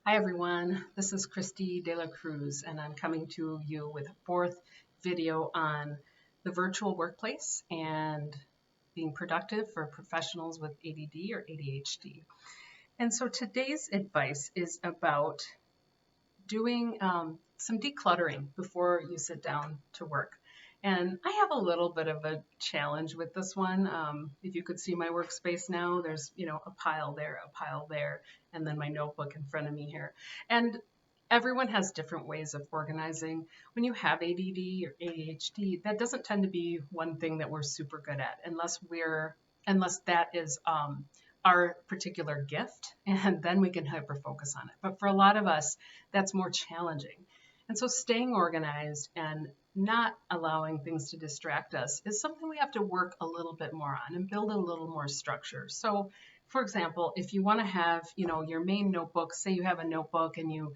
Hi everyone, this is Christy De La Cruz and I'm coming to you with a fourth video on the virtual workplace and being productive for professionals with ADD or ADHD. And so today's advice is about doing some decluttering before you sit down to work. And I have a little bit of a challenge with this one. If you could see my workspace now, there's, a pile there, and then my notebook in front of me here. And everyone has different ways of organizing. When you have ADD or ADHD, that doesn't tend to be one thing that we're super good at unless that is our particular gift, and then we can hyper focus on it. But for a lot of us, that's more challenging. And so staying organized and not allowing things to distract us is something we have to work a little bit more on and build a little more structure. So for example, if you want to have, your main notebook, say you have a notebook and you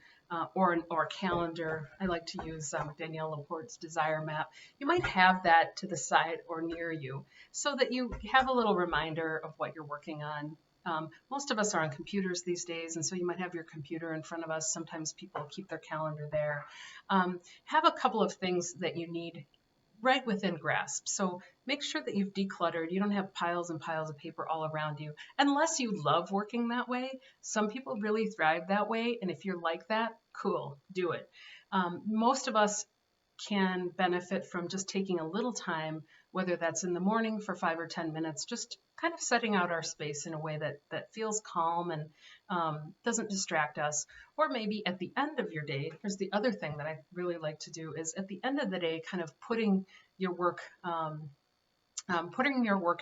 or a calendar. I like to use Danielle Laporte's Desire Map. You might have that to the side or near you so that you have a little reminder of what you're working on. Most of us are on computers these days, and so you might have your computer in front of us. Sometimes people keep their calendar there. Have a couple of things that you need right within grasp. So make sure that you've decluttered. You don't have piles and piles of paper all around you, unless you love working that way. Some people really thrive that way, and if you're like that, cool, do it. Most of us can benefit from just taking a little time, whether that's in the morning for 5 or 10 minutes, just kind of setting out our space in a way that feels calm and doesn't distract us. Or maybe at the end of your day, here's the other thing that I really like to do is at the end of the day, kind of putting your work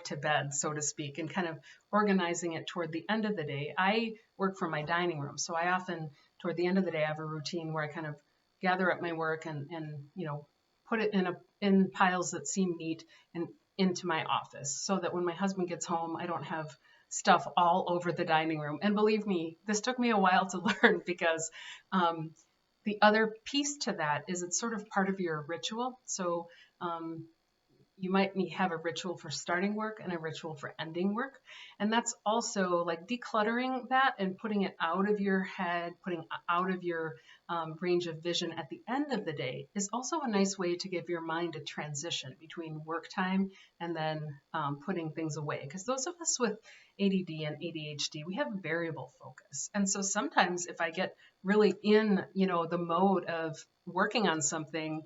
to bed, so to speak, and kind of organizing it toward the end of the day. I work from my dining room, so I often, toward the end of the day, I have a routine where I kind of gather up my work and put it in piles that seem neat and into my office, so that when my husband gets home, I don't have stuff all over the dining room. And believe me, this took me a while to learn because the other piece to that is it's sort of part of your ritual. So you might have a ritual for starting work and a ritual for ending work. And that's also like decluttering that and putting it out of your head, putting out of your range of vision at the end of the day is also a nice way to give your mind a transition between work time and then putting things away. Because those of us with ADD and ADHD, we have variable focus. And so sometimes if I get really in, the mode of working on something,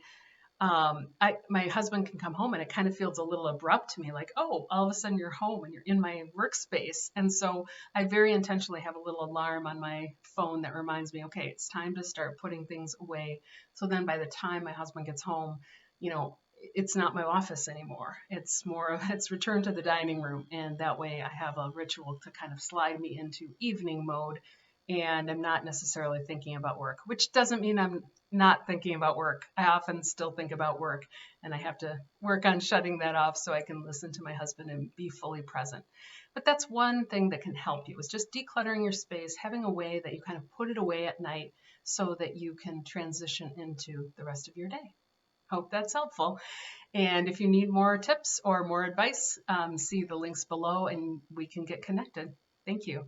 my husband can come home and it kind of feels a little abrupt to me, like, oh, all of a sudden you're home and you're in my workspace. And so I very intentionally have a little alarm on my phone that reminds me, okay, it's time to start putting things away. So then by the time my husband gets home, it's not my office anymore. It's returned to the dining room. And that way I have a ritual to kind of slide me into evening mode. And I'm not necessarily thinking about work, which doesn't mean I'm not thinking about work. I often still think about work, and I have to work on shutting that off so I can listen to my husband and be fully present. But that's one thing that can help you, is just decluttering your space, having a way that you kind of put it away at night so that you can transition into the rest of your day. Hope that's helpful. And if you need more tips or more advice, see the links below and we can get connected. Thank you.